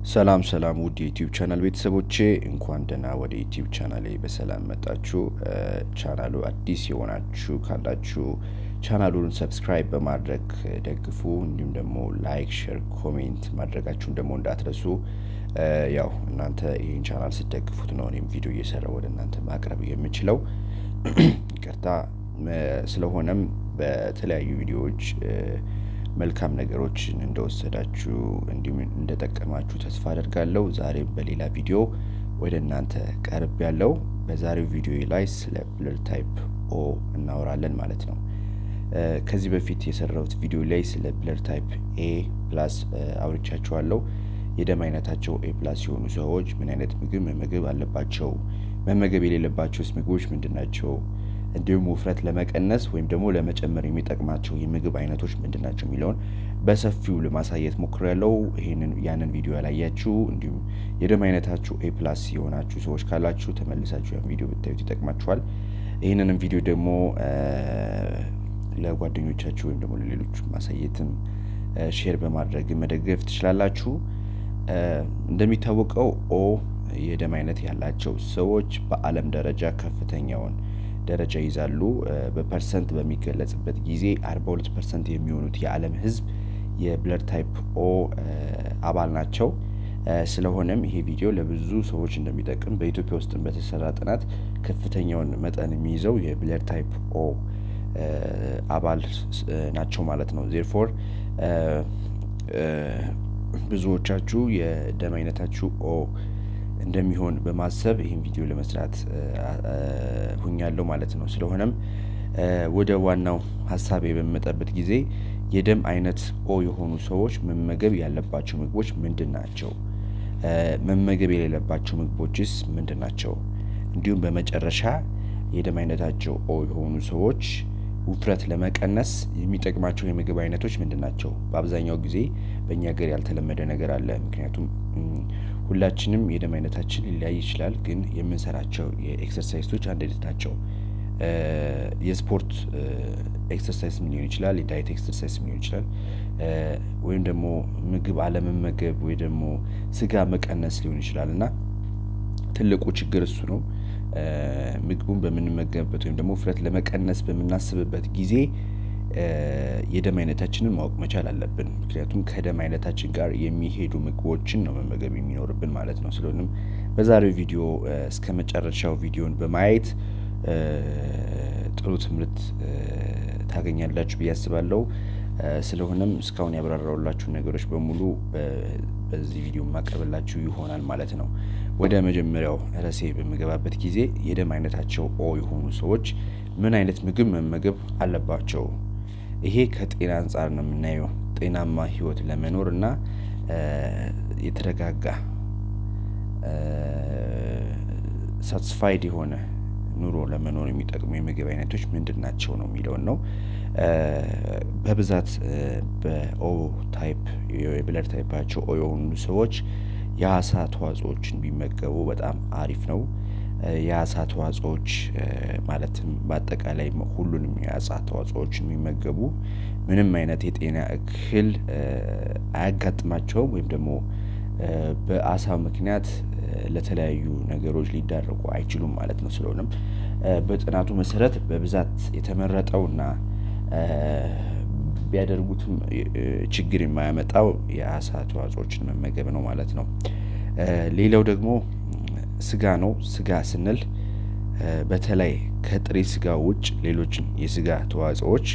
ሰላም ውድ የዩቲዩብ ቻናል ቤተሰቦቼ እንኳን ደህና ወደ ዩቲዩብ ቻናሌ በሰላም መጣችሁ። ቻናሉ አዲስ የሆናችሁ ካላችሁ ቻናሉን ሰብስክራይብ በማድረግ ደግፉ። እንዲሁም ደግሞ ላይክ፣ ሼር፣ ኮሜንት ማድረጋችሁን ደግሞ እንዳትረሱ። ያው እናንተ ይህን ቻናል ስትደግፉት ነው እኔም ቪዲዮ እየሰራሁ ወደ እናንተ ማቅረብ የምችለው። ይቅርታ። ስለሆነም በተለያዩ ቪዲዮዎች መልካም ነገሮችን እንደወሰዳችሁ እንዲሁም እንደጠቀማችሁ ተስፋ አደርጋለሁ። ዛሬም በሌላ ቪዲዮ ወደ እናንተ ቀርብ ያለው በዛሬው ቪዲዮ ላይ ስለ ብለር ታይፕ ኦ እናወራለን ማለት ነው። ከዚህ በፊት የሰራሁት ቪዲዮ ላይ ስለ ብለር ታይፕ ኤ ፕላስ አውርቻችኋለሁ። የደም አይነታቸው ኤ ፕላስ የሆኑ ሰዎች ምን አይነት ምግብ መመገብ አለባቸው፣ መመገብ የሌለባቸውስ ምግቦች ምንድናቸው፣ እንዲሁም ውፍረት ለመቀነስ ወይም ደግሞ ለመጨመር የሚጠቅማቸው የምግብ አይነቶች ምንድናቸው የሚለውን በሰፊው ለማሳየት ሞክሬያለሁ። ያንን ቪዲዮ ያላያችሁ እንዲሁም የደም አይነታችሁ ኤ ፕላስ የሆናችሁ ሰዎች ካላችሁ ተመልሳችሁ ያን ቪዲዮ ብታዩት ይጠቅማችኋል። ይህንንም ቪዲዮ ደግሞ ለጓደኞቻችሁ ወይም ደግሞ ለሌሎች ማሳየትም ሼር በማድረግ መደገፍ ትችላላችሁ። እንደሚታወቀው ኦ የደም አይነት ያላቸው ሰዎች በዓለም ደረጃ ከፍተኛውን ደረጃ ይዛሉ። በፐርሰንት በሚገለጽበት ጊዜ 42% የሚሆኑት የዓለም ሕዝብ የብለር ታይፕ ኦ አባል ናቸው። ስለሆነም ይሄ ቪዲዮ ለብዙ ሰዎች እንደሚጠቅም በኢትዮጵያ ውስጥ በተሰራ ጥናት ከፍተኛውን መጠን የሚይዘው የብለር ታይፕ ኦ አባል ናቸው ማለት ነው። ዜርፎር ብዙዎቻችሁ የደም አይነታችሁ ኦ እንደሚሆን በማሰብ ይህን ቪዲዮ ለመስራት ሁኛለሁ ማለት ነው። ስለሆነም ወደ ዋናው ሀሳቤ በምመጣበት ጊዜ የደም አይነት ኦ የሆኑ ሰዎች መመገብ ያለባቸው ምግቦች ምንድን ናቸው፣ መመገብ የሌለባቸው ምግቦችስ ምንድን ናቸው፣ እንዲሁም በመጨረሻ የደም አይነታቸው ኦ የሆኑ ሰዎች ውፍረት ለመቀነስ የሚጠቅማቸው የምግብ አይነቶች ምንድን ናቸው። በአብዛኛው ጊዜ በእኛ ሀገር ያልተለመደ ነገር አለ። ምክንያቱም ሁላችንም የደም አይነታችን ሊለያይ ይችላል፣ ግን የምንሰራቸው የኤክሰርሳይሶች አንድ አይነት ናቸው። የስፖርት ኤክሰርሳይዝ ሊሆን ይችላል፣ የዳይት ኤክሰርሳይዝ ሊሆን ይችላል፣ ወይም ደግሞ ምግብ አለመመገብ ወይ ደግሞ ስጋ መቀነስ ሊሆን ይችላል እና ትልቁ ችግር እሱ ነው። ምግቡን በምንመገብበት ወይም ደግሞ ውፍረት ለመቀነስ በምናስብበት ጊዜ የደም አይነታችንን ማወቅ መቻል አለብን። ምክንያቱም ከደም አይነታችን ጋር የሚሄዱ ምግቦችን ነው መመገብ የሚኖርብን ማለት ነው። ስለሆነም በዛሬው ቪዲዮ እስከ መጨረሻው ቪዲዮን በማየት ጥሩ ትምህርት ታገኛላችሁ ብዬ አስባለሁ። ስለሆነም እስካሁን ያብራራሁላችሁ ነገሮች በሙሉ በዚህ ቪዲዮ ማቀርብላችሁ ይሆናል ማለት ነው። ወደ መጀመሪያው ርዕሴ በምገባበት ጊዜ የደም አይነታቸው ኦ የሆኑ ሰዎች ምን አይነት ምግብ መመገብ አለባቸው? ይሄ ከጤና አንጻር ነው የምናየው። ጤናማ ህይወት ለመኖር እና የተረጋጋ ሳቲስፋይድ የሆነ ኑሮ ለመኖር የሚጠቅሙ የምግብ አይነቶች ምንድን ናቸው ነው የሚለውን ነው። በብዛት በኦ ታይፕ የብለር ታይፓቸው ኦ የሆኑ ሰዎች የአሳ ተዋጽኦችን ቢመገቡ በጣም አሪፍ ነው። የአሳ ተዋጽኦች ማለትም በአጠቃላይ ሁሉንም የአሳ ተዋጽኦችን የሚመገቡ ምንም አይነት የጤና እክል አያጋጥማቸውም ወይም ደግሞ በአሳ ምክንያት ለተለያዩ ነገሮች ሊዳረጉ አይችሉም ማለት ነው። ስለሆነም በጥናቱ መሰረት በብዛት የተመረጠውና ቢያደርጉትም ችግር የማያመጣው የአሳ ተዋጽኦችን መመገብ ነው ማለት ነው። ሌላው ደግሞ ስጋ ነው። ስጋ ስንል በተለይ ከጥሬ ስጋ ውጭ ሌሎችን የስጋ ተዋጽኦች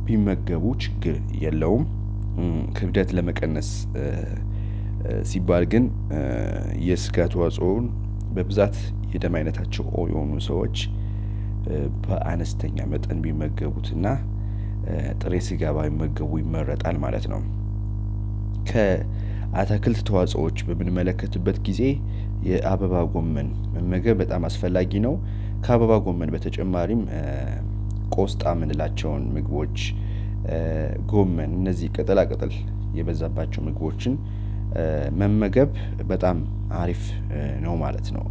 ቢመገቡ ችግር የለውም። ክብደት ለመቀነስ ሲባል ግን የስጋ ተዋጽኦን በብዛት የደም አይነታቸው ኦ የሆኑ ሰዎች በአነስተኛ መጠን ቢመገቡትና ጥሬ ስጋ ባይመገቡ ይመረጣል ማለት ነው። ከአትክልት ተዋጽኦዎች በምንመለከትበት ጊዜ የአበባ ጎመን መመገብ በጣም አስፈላጊ ነው። ከአበባ ጎመን በተጨማሪም ቆስጣ የምንላቸውን ምግቦች፣ ጎመን፣ እነዚህ ቅጠላ ቅጠል የበዛባቸው ምግቦችን መመገብ በጣም አሪፍ ነው ማለት ነው።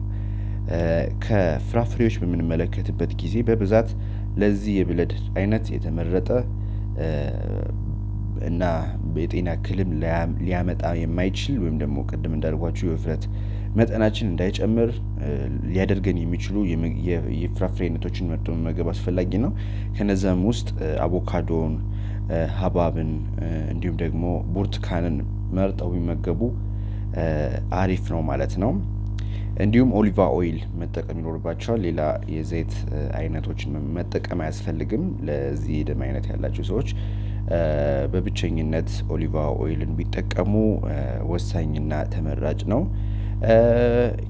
ከፍራፍሬዎች በምንመለከትበት ጊዜ በብዛት ለዚህ የብለድ አይነት የተመረጠ እና የጤና እክልም ሊያመጣ የማይችል ወይም ደግሞ ቅድም እንዳልኳችሁ የውፍረት መጠናችን እንዳይጨምር ሊያደርገን የሚችሉ የፍራፍሬ አይነቶችን መርጦ መመገብ አስፈላጊ ነው። ከነዛም ውስጥ አቮካዶን፣ ሀባብን እንዲሁም ደግሞ ብርቱካንን መርጠው ቢመገቡ አሪፍ ነው ማለት ነው። እንዲሁም ኦሊቫ ኦይል መጠቀም ይኖርባቸዋል። ሌላ የዘይት አይነቶችን መጠቀም አያስፈልግም። ለዚህ የደም አይነት ያላቸው ሰዎች በብቸኝነት ኦሊቫ ኦይልን ቢጠቀሙ ወሳኝና ተመራጭ ነው።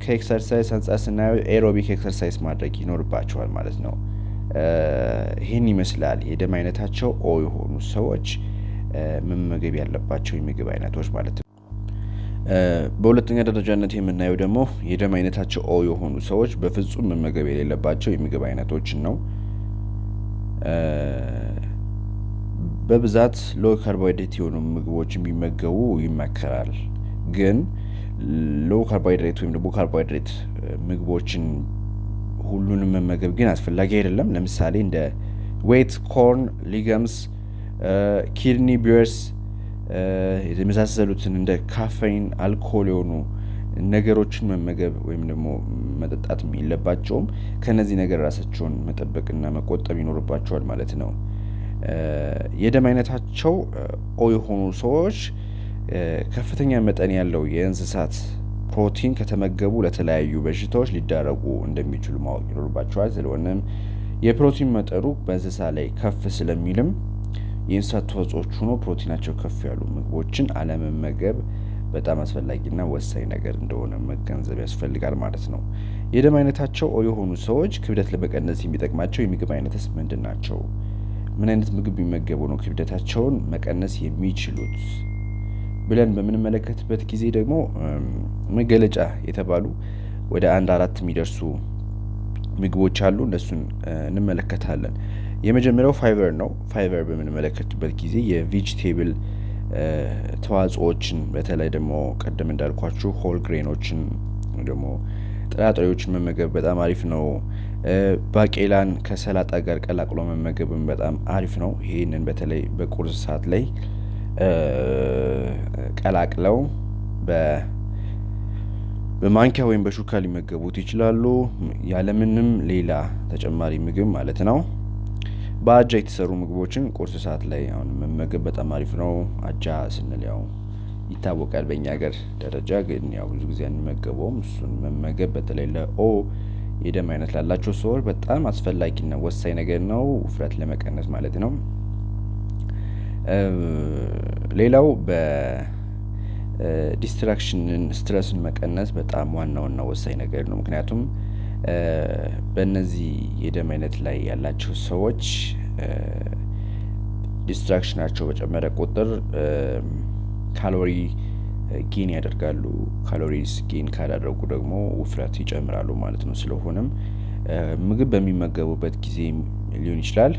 ከኤክሰርሳይዝ አንጻር ስናየው ኤሮቢክ ኤክሰርሳይዝ ማድረግ ይኖርባቸዋል ማለት ነው። ይህን ይመስላል የደም አይነታቸው ኦ የሆኑ ሰዎች መመገብ ያለባቸው የምግብ አይነቶች ማለት ነው። በሁለተኛ ደረጃነት የምናየው ደግሞ የደም አይነታቸው ኦ የሆኑ ሰዎች በፍጹም መመገብ የሌለባቸው የምግብ አይነቶችን ነው። በብዛት ሎ ካርቦሃይድሬት የሆኑ ምግቦችን ቢመገቡ ይመከራል። ግን ሎ ካርቦሃይድሬት ወይም ደግሞ ካርቦሃይድሬት ምግቦችን ሁሉንም መመገብ ግን አስፈላጊ አይደለም። ለምሳሌ እንደ ዌት ኮርን፣ ሊገምስ፣ ኪድኒ ቢርስ የመሳሰሉትን እንደ ካፌን፣ አልኮል የሆኑ ነገሮችን መመገብ ወይም ደግሞ መጠጣት የለባቸውም። ከነዚህ ነገር ራሳቸውን መጠበቅና መቆጠብ ይኖርባቸዋል ማለት ነው። የደም አይነታቸው ኦ የሆኑ ሰዎች ከፍተኛ መጠን ያለው የእንስሳት ፕሮቲን ከተመገቡ ለተለያዩ በሽታዎች ሊዳረጉ እንደሚችሉ ማወቅ ይኖርባቸዋል። ስለሆነም የፕሮቲን መጠኑ በእንስሳ ላይ ከፍ ስለሚልም የእንስሳት ተዋጽኦች ሆኖ ፕሮቲናቸው ከፍ ያሉ ምግቦችን አለመመገብ በጣም አስፈላጊና ወሳኝ ነገር እንደሆነ መገንዘብ ያስፈልጋል ማለት ነው። የደም አይነታቸው ኦ የሆኑ ሰዎች ክብደት ለመቀነስ የሚጠቅማቸው የምግብ አይነትስ ምንድን ናቸው? ምን አይነት ምግብ ቢመገቡ ነው ክብደታቸውን መቀነስ የሚችሉት ብለን በምንመለከትበት ጊዜ ደግሞ መገለጫ የተባሉ ወደ 1-4 የሚደርሱ ምግቦች አሉ። እነሱን እንመለከታለን። የመጀመሪያው ፋይበር ነው። ፋይበር በምንመለከትበት ጊዜ የቬጂቴብል ተዋጽኦችን በተለይ ደግሞ ቀደም እንዳልኳችሁ ሆል ግሬኖችን ደግሞ ጥራጥሬዎችን መመገብ በጣም አሪፍ ነው። ባቄላን ከሰላጣ ጋር ቀላቅሎ መመገብም በጣም አሪፍ ነው። ይህንን በተለይ በቁርስ ሰዓት ላይ ቀላቅለው በማንኪያ ወይም በሹካ ሊመገቡት ይችላሉ፣ ያለምንም ሌላ ተጨማሪ ምግብ ማለት ነው። በአጃ የተሰሩ ምግቦችን ቁርስ ሰዓት ላይ አሁን መመገብ በጣም አሪፍ ነው። አጃ ስንል ያው ይታወቃል በእኛ ሀገር ደረጃ፣ ግን ያው ብዙ ጊዜ አንመገበውም። እሱን መመገብ በተለይ ለኦ የደም አይነት ላላቸው ሰዎች በጣም አስፈላጊና ወሳኝ ነገር ነው፣ ውፍረት ለመቀነስ ማለት ነው። ሌላው በዲስትራክሽንን ስትረስን መቀነስ በጣም ዋናውና ወሳኝ ነገር ነው። ምክንያቱም በእነዚህ የደም አይነት ላይ ያላቸው ሰዎች ዲስትራክሽናቸው በጨመረ ቁጥር ካሎሪ ጌን ያደርጋሉ። ካሎሪስ ጌን ካላደረጉ ደግሞ ውፍረት ይጨምራሉ ማለት ነው። ስለሆነም ምግብ በሚመገቡበት ጊዜ ሊሆን ይችላል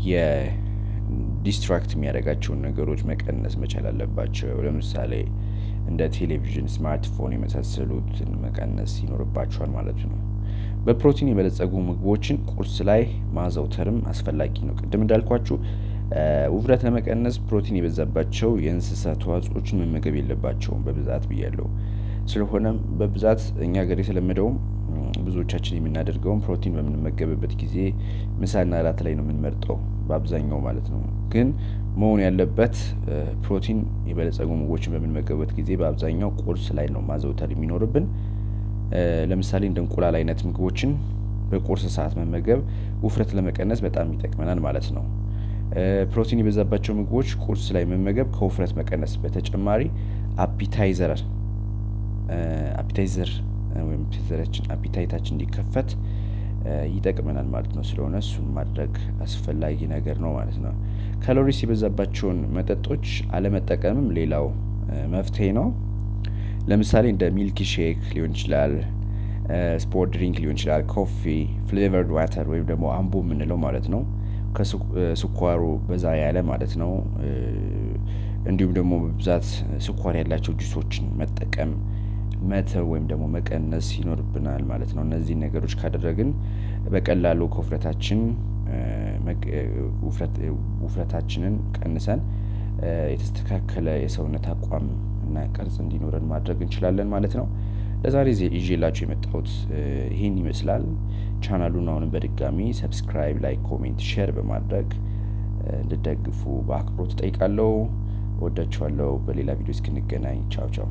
የዲስትራክት የሚያደርጋቸውን ነገሮች መቀነስ መቻል አለባቸው። ለምሳሌ እንደ ቴሌቪዥን፣ ስማርትፎን የመሳሰሉትን መቀነስ ይኖርባቸዋል ማለት ነው። በፕሮቲን የበለጸጉ ምግቦችን ቁርስ ላይ ማዘውተርም አስፈላጊ ነው። ቅድም እንዳልኳችሁ ውፍረት ለመቀነስ ፕሮቲን የበዛባቸው የእንስሳት ተዋጽኦችን መመገብ የለባቸውም በብዛት ብያለሁ። ስለሆነም በብዛት እኛ ሀገር የተለመደውም ብዙዎቻችን የምናደርገውም ፕሮቲን በምንመገብበት ጊዜ ምሳና እራት ላይ ነው የምንመርጠው በአብዛኛው ማለት ነው። ግን መሆን ያለበት ፕሮቲን የበለጸጉ ምግቦችን በምንመገብበት ጊዜ በአብዛኛው ቁርስ ላይ ነው ማዘውተር የሚኖርብን። ለምሳሌ እንደ እንቁላል አይነት ምግቦችን በቁርስ ሰዓት መመገብ ውፍረት ለመቀነስ በጣም ይጠቅመናል ማለት ነው። ፕሮቲን የበዛባቸው ምግቦች ቁርስ ላይ መመገብ ከውፍረት መቀነስ በተጨማሪ አፒታይዘር ወይም አፒታይታችን እንዲከፈት ይጠቅመናል ማለት ነው። ስለሆነ እሱን ማድረግ አስፈላጊ ነገር ነው ማለት ነው። ካሎሪስ የበዛባቸውን መጠጦች አለመጠቀምም ሌላው መፍትሄ ነው። ለምሳሌ እንደ ሚልኪ ሼክ ሊሆን ይችላል፣ ስፖርት ድሪንክ ሊሆን ይችላል፣ ኮፊ፣ ፍሌቨርድ ዋተር ወይም ደግሞ አምቦ የምንለው ማለት ነው። ከስኳሩ በዛ ያለ ማለት ነው። እንዲሁም ደግሞ በብዛት ስኳር ያላቸው ጁሶችን መጠቀም መተው ወይም ደግሞ መቀነስ ይኖርብናል ማለት ነው። እነዚህ ነገሮች ካደረግን በቀላሉ ከውፍረታችንን ቀንሰን የተስተካከለ የሰውነት አቋም እና ቅርጽ እንዲኖረን ማድረግ እንችላለን ማለት ነው። ለዛሬ ይዤላችሁ የመጣሁት ይህን ይመስላል። ቻናሉን አሁንም በድጋሚ ሰብስክራይብ፣ ላይክ፣ ኮሜንት፣ ሼር በማድረግ እንድትደግፉ በአክብሮት እጠይቃለሁ። ወዳችኋለሁ። በሌላ ቪዲዮ እስክንገናኝ ቻው ቻው።